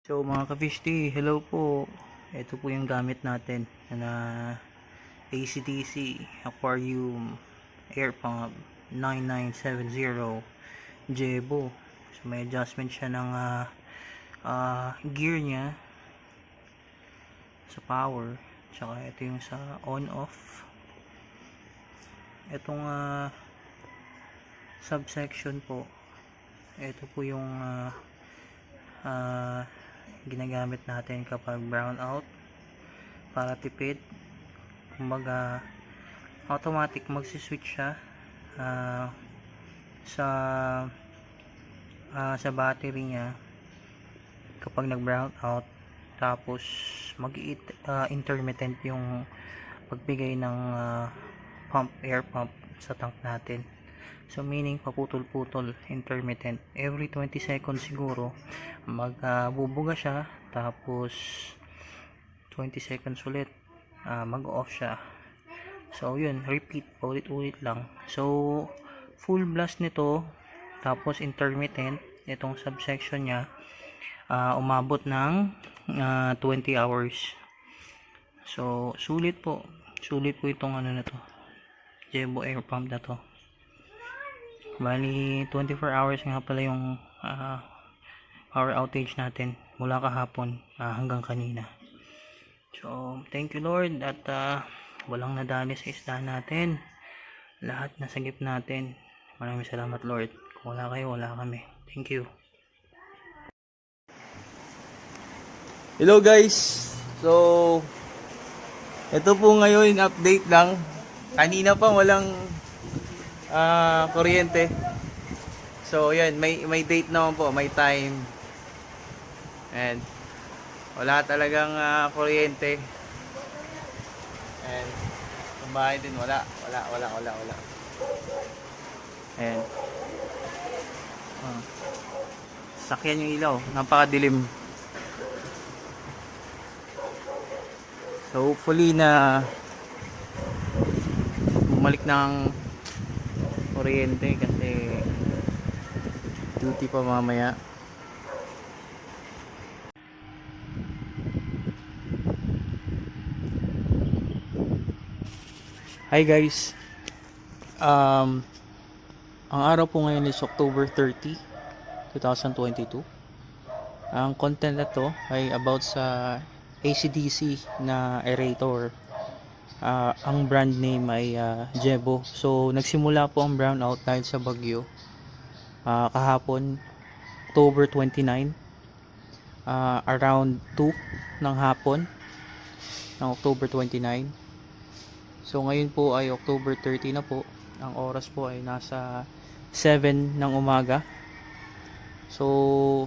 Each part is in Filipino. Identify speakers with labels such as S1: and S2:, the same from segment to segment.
S1: So mga ka-fishty, hello po. Ito po yung gamit natin na ACDC Aquarium Air Pump 9970 Jebo. So may adjustment siya ng gear niya sa power. Tsaka ito yung sa on-off. Itong subsection po. Ito po yung ginagamit natin kapag brown out para tipid. Kumbaga automatic magsiswitch siya sa sa battery niya kapag nag brown out, tapos intermittent yung pagbigay ng air pump sa tank natin. So meaning paputol-putol, intermittent. Every 20 seconds siguro magbubuga siya, tapos 20 seconds ulit mag-off siya. So yun, repeat, paulit-ulit lang. So full blast nito, tapos intermittent itong subsection niya, umabot ng 20 hours. So sulit po itong ano na to, Jebo air pump na to. Bali 24 hours nga pala yung power outage natin mula kahapon hanggang kanina. So thank you Lord at walang nadali sa isda natin, lahat nasagip natin. Maraming salamat Lord. Kung wala kayo, wala kami. Thank you.
S2: Hello guys. So ito po ngayon update lang. Kanina pa walang kuryente. So yan, may date naman po, may time. And wala talagang kuryente. And kumbahay din wala. And sakyan yung ilaw, napakadilim. So hopefully na bumalik ng kuryente kasi duty pa mamaya. Hi guys. Ang araw po ngayon is October 30, 2022. Ang content na to ay about sa ACDC na aerator. Ang brand name ay Jebo. So nagsimula po ang brownout dahil sa bagyo kahapon, October 29, around 2 ng hapon ng October 29. So ngayon po ay October 30 na po. Ang oras po ay nasa 7 ng umaga. So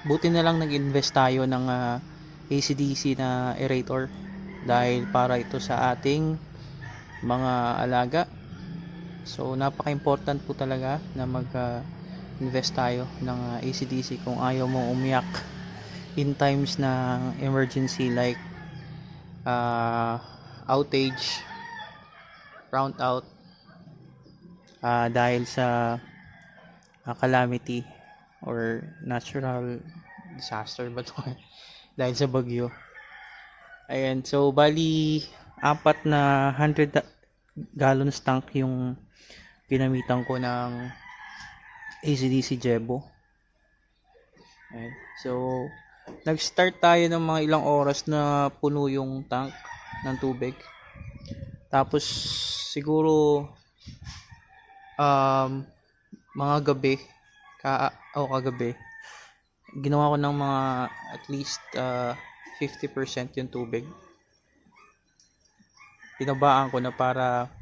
S2: buti na lang nag-invest tayo ng ACDC na aerator dahil para ito sa ating mga alaga. So napaka-important po talaga na mag-invest tayo ng ACDC kung ayaw mo umiyak in times na emergency like outage, brown out, dahil sa calamity or natural disaster ba to dahil sa bagyo. Ayan, so bali 4 na 100 gallons tank yung ginamitan ko ng ACDC Jebo. Ayan, so nag-start tayo ng mga ilang oras na puno yung tank ng tubig. Tapos siguro mga gabi kagabi ginawa ko ng mga at least 50% yung tubig. Pinabaan ko na para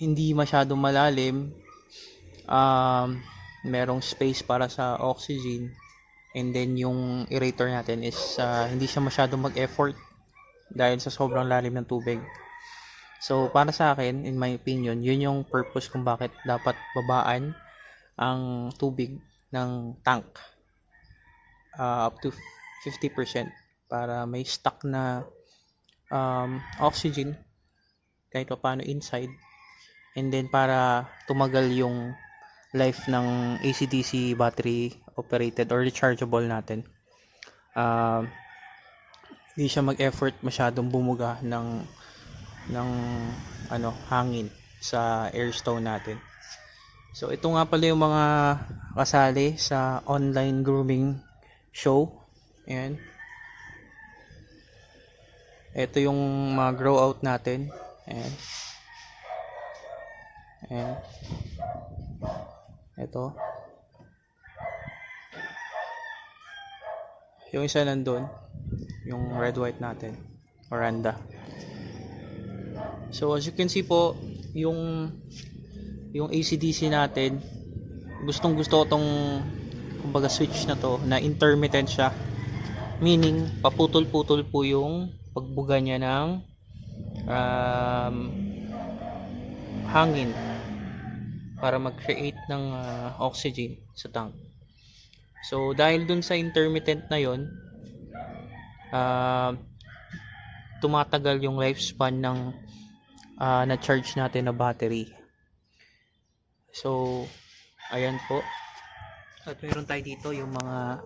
S2: hindi masyadong malalim, merong space para sa oxygen. And then yung aerator natin is hindi siya masyadong mag-effort dahil sa sobrang lalim ng tubig. So para sa akin, in my opinion, yun yung purpose kung bakit dapat babaan ang tubig ng tank up to 50% para may stock na oxygen kahit pa paano inside, and then para tumagal yung life ng AC/DC battery operated or rechargeable natin. Hindi siya mag-effort masyadong bumuga ng hangin sa air stone natin. So ito nga pala yung mga kasali sa online grooming show. Ayan. Ito yung mga grow out natin. Ayan. Ayan. Ito. Yung isa nandun. Yung red white natin. Oranda. So as you can see po, yung AC/DC natin, gustong gusto ko tong kumbaga switch na to na intermittent siya, meaning paputol-putol po yung pagbuga niya ng hangin para mag-create ng oxygen sa tank. So dahil dun sa intermittent na yon, tumatagal yung lifespan ng na-charge natin na battery. So ayan po. At meron tayo dito yung mga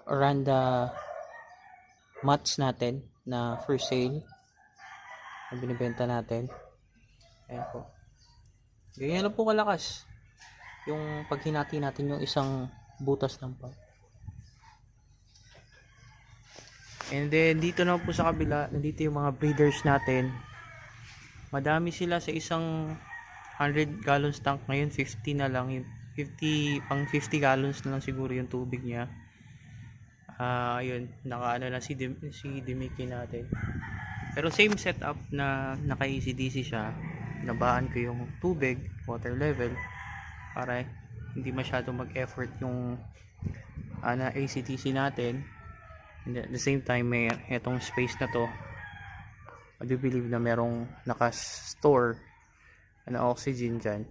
S2: Oranda mats natin na for sale na binibenta natin. Ayan po. Ganyan lang po kalakas yung paghinati natin yung isang butas ng pump. And then dito na po sa kabila, nandito yung mga breeders natin. Madami sila sa isang 100 gallons tank. Ngayon 50 na lang, 50 gallons na lang siguro yung tubig niya. Ayun, naka na si Dimiki natin. Pero same setup na naka AC/DC siya. Nabaan ko yung tubig, water level, para hindi masyadong mag-effort yung na AC/DC natin. And at the same time, may etong space na to, I do believe na merong naka-store na oxygen dyan.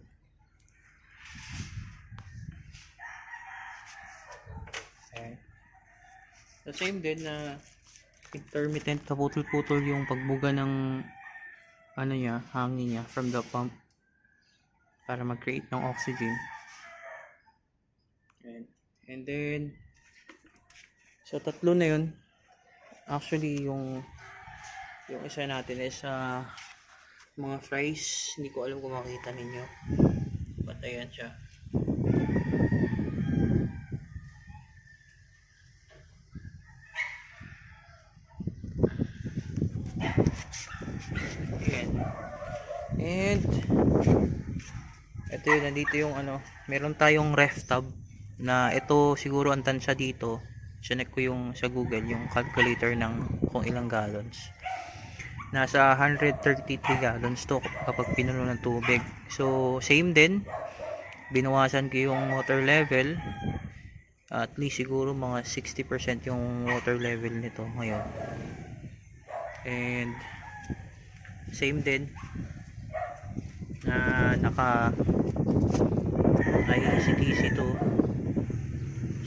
S2: Okay. The same din na intermittent, kaputol-putol yung pagbuga ng hangin niya from the pump para mag-create ng oxygen. And then so tatlo na yun. Actually yung isa natin is mga fries. Hindi ko alam kung makita ninyo, but ayan siya. Ayan. And ito yun, nandito yung meron tayong ref tub na ito siguro ang tansya dito. Sinek ko yung sa Google yung calculator ng kung ilang gallons. Nasa 133 gallons to kapag pinuno ng tubig. So same din, binawasan ko yung water level. At least siguro mga 60% yung water level nito ngayon. And same din na naka AC/DC to.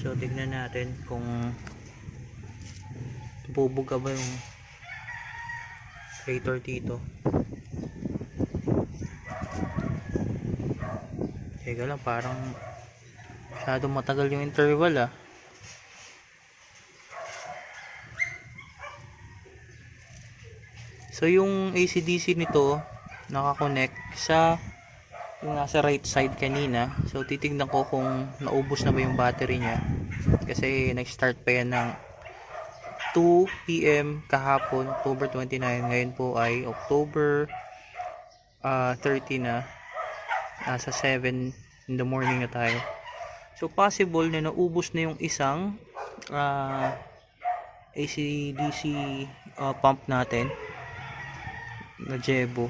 S2: So tignan natin kung bubuga ba yung creator dito. Teka lang, parang masyadong matagal yung interval So yung AC/DC nito nakakonect sa yung nasa right side kanina. So titignan ko kung naubos na ba yung battery niya, kasi nag-start pa yan ng 2 PM kahapon, October 29. Ngayon po ay October 30 na. Nasa 7 in the morning na tayo. So possible na naubos na yung isang AC/DC pump natin na Jebo.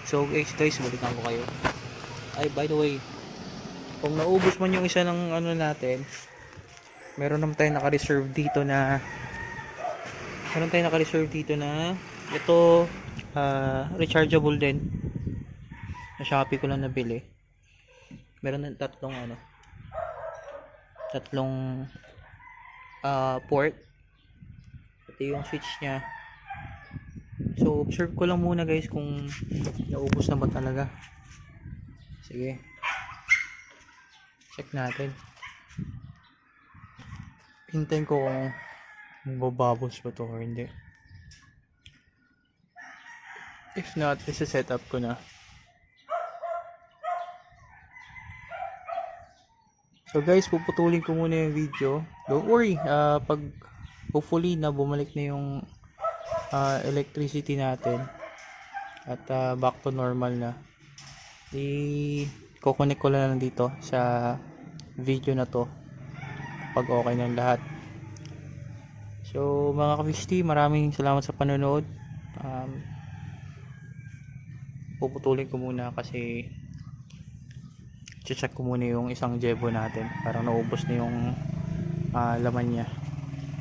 S2: So guys, balikan ko kayo. Ay, by the way, kung naubos man yung isa ng natin, meron naman tayong naka-reserve dito na ito, rechargeable din. Sa Shopee ko lang nabili. Meron ng tatlong port. Ito yung switch niya.
S1: So observe ko lang muna guys kung naubos na ba talaga. Sige, check natin. Hintayin ko kung mababos ba to or hindi. If not, isa-set up ko na. So guys, puputulin ko muna yung video. Don't worry, pag hopefully na bumalik na yung electricity natin at back to normal na, i-coconnect ko lang dito sa video na to pag okay ng lahat. So mga ka-Fish, maraming salamat sa panonood. Puputulin ko muna kasi check ko muna yung isang jebo natin, parang naubos na yung laman niya.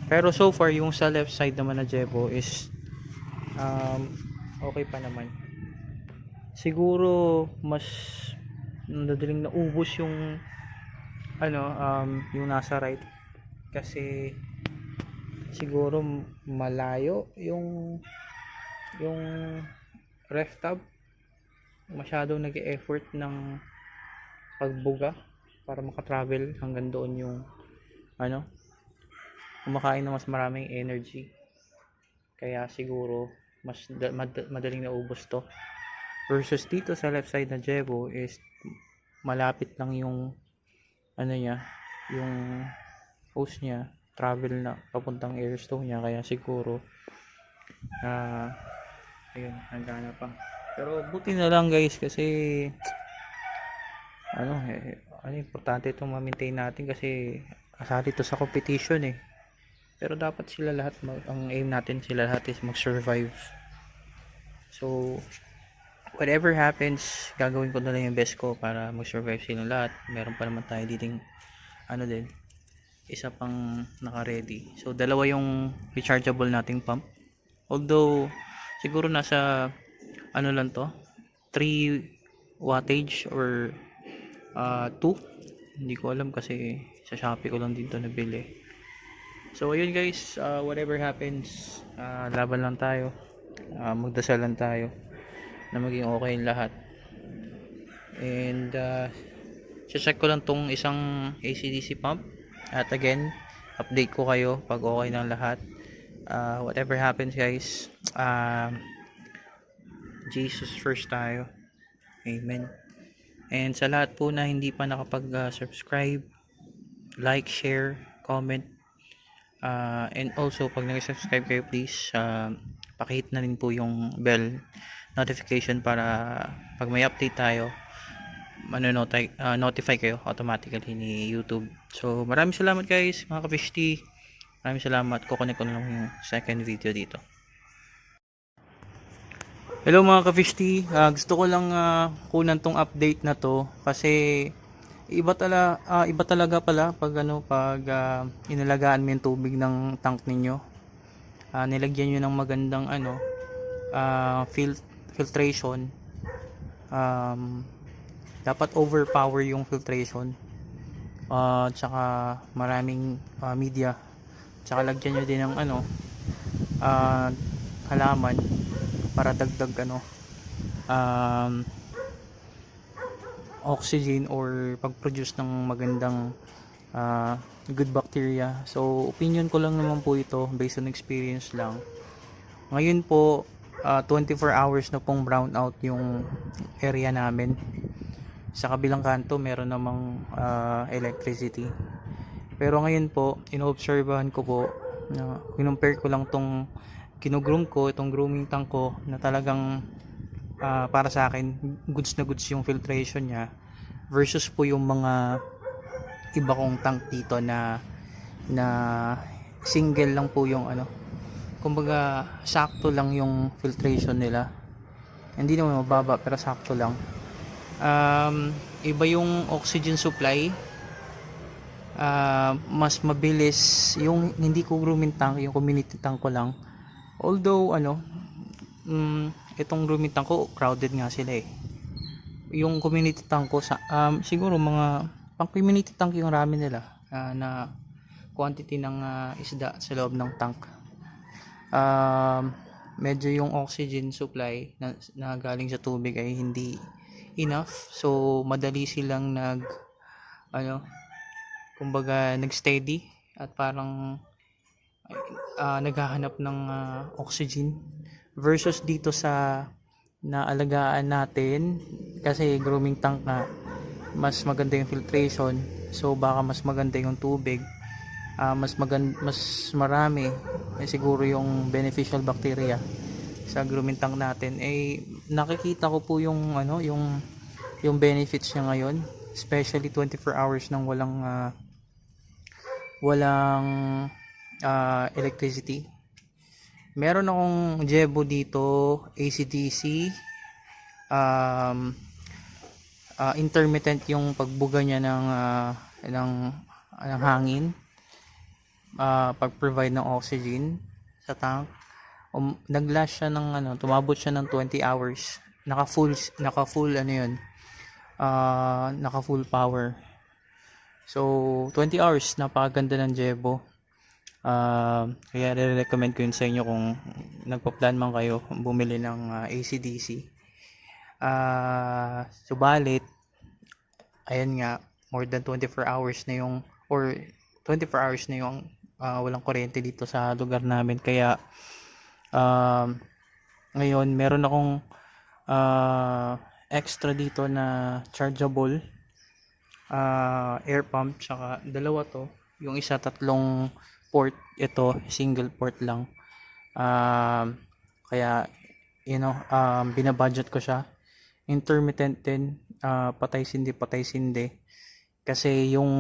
S1: Pero so far yung sa left side naman na jebo is okay pa naman. Siguro mas madaling naubos yung yung nasa right kasi siguro malayo yung ref tab, masyadong nag-e-effort ng pagbuga para makatravel hanggang doon yung kumakain na mas maraming energy, kaya siguro mas madaling naubos to, versus dito sa left side na jebo is malapit lang yung niya, yung hose niya, travel na papuntang airstone niya, kaya siguro ayun, hanggang pa. Pero buti na lang guys kasi importante itong ma-maintain natin kasi kasali ito sa competition eh. Pero dapat sila lahat, ang aim natin sila lahat is mag-survive. So whatever happens, gagawin ko na lang yung best ko para mag-survive silang lahat. Meron pa naman tayo diting isa pang naka-ready. So dalawa yung rechargeable nating pump. Although siguro nasa lang to, 3 wattage or 2, hindi ko alam kasi sa Shopee ko lang dito nabili. So ayun guys, whatever happens, laban lang tayo, magdasal lang tayo na maging okay yung lahat. And check ko lang tong isang AC/DC pump, at again update ko kayo pag okay ng lahat. Whatever happens guys, Jesus first tayo. Amen. And sa lahat po na hindi pa nakapag-subscribe, like, share, comment, and also pag nag-subscribe kayo, please pakihit na rin po yung bell notification para pag may update tayo notify kayo automatically ni YouTube. So maraming salamat guys mga ka-Fish Tea. Maraming salamat. Kukunin ko na lang yung second video dito. Hello mga ka-Fish Tea, gusto ko lang kunan tong update na to kasi iba talaga pala pag inalagaan mo yung tubig ng tank ninyo. Nilagyan nyo ng magandang filtration. Dapat overpower yung filtration, tsaka maraming media, tsaka lagyan nyo din ng halaman para dagdag oxygen or pag-produce ng magandang good bacteria. So opinion ko lang naman po ito based on experience lang. Ngayon po 24 hours na pong brownout yung area namin. Sa kabilang kanto meron namang electricity. Pero ngayon po inoobserbahan ko po na kinumpare ko lang tong kinugroom ko, itong grooming tank ko na talagang para sa akin goods na goods yung filtration niya versus po yung mga iba kong tank dito na single lang po yung kumbaga sakto lang yung filtration nila, hindi naman mababa pero sakto lang. Iba yung oxygen supply, mas mabilis yung hindi ko grooming tank, yung community tank ko lang. Although itong grooming tank ko crowded nga sila eh. Yung community tank ko siguro mga pang community tank yung rami nila na quantity ng isda sa loob ng tank.
S2: medyo yung oxygen supply na galing sa tubig ay hindi enough. So madali silang ano, kumbaga nag-steady at parang naghahanap ng oxygen versus dito sa naalagaan natin kasi grooming tank na mas maganda yung filtration, so baka mas maganda yung tubig, mas marami siguro yung beneficial bacteria sa grooming tank natin. Nakikita ko po yung yung benefits niya ngayon, especially 24 hours nang walang electricity. Meron akong Jebo dito, AC/DC, intermittent yung pagbuga niya ng hangin, pag-provide ng oxygen sa tank. Nag-last siya ng tumabot siya ng 20 hours. Naka full power. So 20 hours, napakaganda ng Jebo. Kaya recommend ko yun sa inyo kung nagpa-plan man kayo bumili ng AC/DC. Subalit, ayan nga, more than 24 hours na yung walang kuryente dito sa lugar namin. Kaya ngayon meron akong extra dito na chargeable air pump, tsaka dalawa to. Yung isa 3 port, ito single port lang. Kaya binabudget ko siya. Intermittent din, patay sindi kasi yung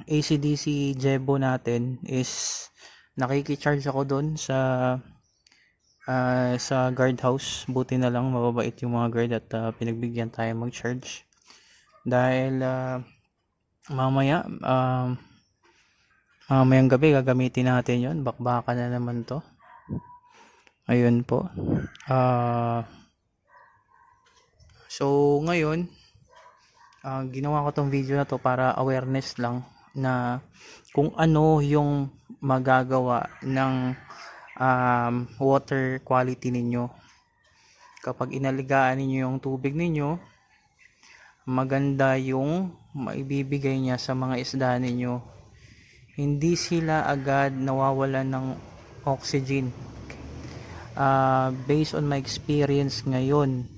S2: AC/DC Jebo natin is nakiki-charge ako doon sa guardhouse. Buti na lang mababait yung mga guard at pinagbigyan tayo mag-charge dahil mamayang gabi gagamitin natin yon. Bakbakan na naman to. Ayun po. So ngayon, ginawa ko tong video na to para awareness lang na kung ano yung magagawa ng water quality ninyo. Kapag inalagaan ninyo yung tubig ninyo, maganda yung maibibigay niya sa mga isda ninyo. Hindi sila agad nawawalan ng oxygen. Based on my experience ngayon,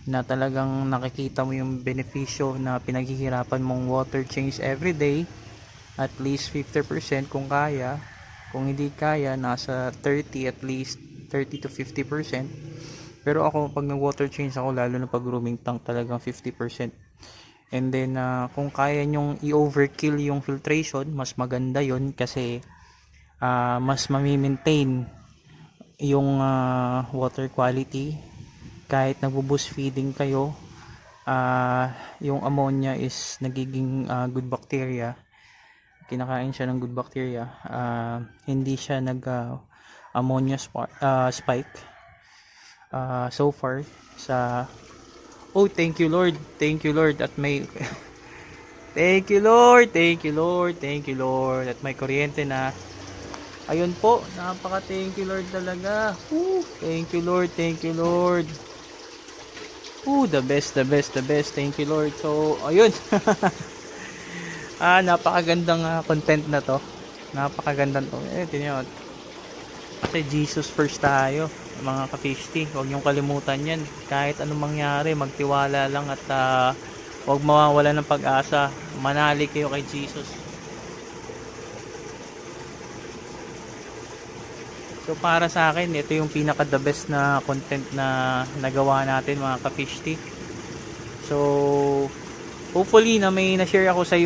S2: na talagang nakikita mo yung benepisyo na pinaghihirapan mong water change every day, at least 50% kung kaya. Kung hindi kaya, nasa 30, at least 30 to 50%. Pero ako, pag nag-water change ako, lalo na pag grooming tank, talagang 50%. And then, kung kaya nyong i-overkill yung filtration, mas maganda yon kasi mas mami-maintain yung water quality. Kahit nagbo-boost feeding kayo, yung ammonia is nagiging good bacteria. Kinakain siya ng good bacteria. Hindi siya ammonia spike so far sa thank you Lord at may thank you Lord at may kuryente na. Ayun po, napaka thank you Lord talaga. Thank you Lord. The best. Thank you Lord. So, ayun. Napakagandang content na to. Napakagandang to. Tingnan. Kasi Jesus first tayo, mga ka-50. Huwag niyong kalimutan yan. Kahit anong mangyari, magtiwala lang at huwag mawawala ng pag-asa. Manali kayo kay Jesus. So para sa akin, ito yung pinaka the best na content na nagawa natin, mga ka-50. So hopefully na may na-share ako sa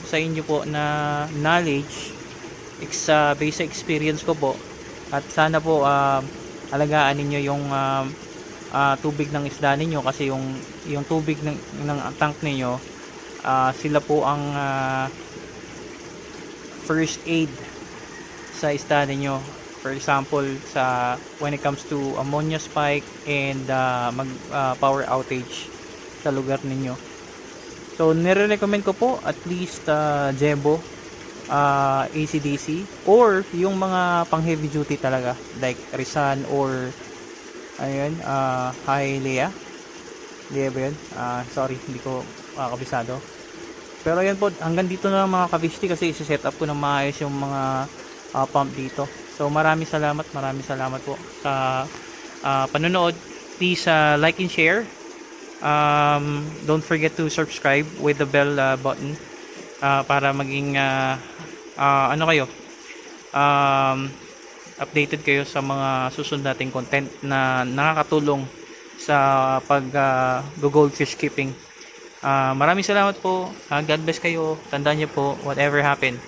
S2: sa inyo po na knowledge based sa experience ko po, at sana po alagaan ninyo yung tubig ng isda ninyo, kasi yung tubig ng tank ninyo, sila po ang first aid sa isda ninyo. For example, when it comes to ammonia spike and power outage sa lugar ninyo. So nire-recommend ko po at least Jebo AC/DC, or yung mga pang heavy duty talaga like Rizan or ayun, Hialeah. Hindi ba yun? Sorry, hindi ko kabisado. Pero ayun po, hanggang dito na lang mga kabishti, kasi isi-set up ko na maayos yung mga pump dito. So maraming salamat po sa panonood. Please like and share. Don't forget to subscribe with the bell button para maging ano kayo, updated kayo sa mga susunod nating content na nakakatulong sa pag goldfish keeping. Maraming salamat po. God bless kayo. Tandaan niyo po, whatever happened,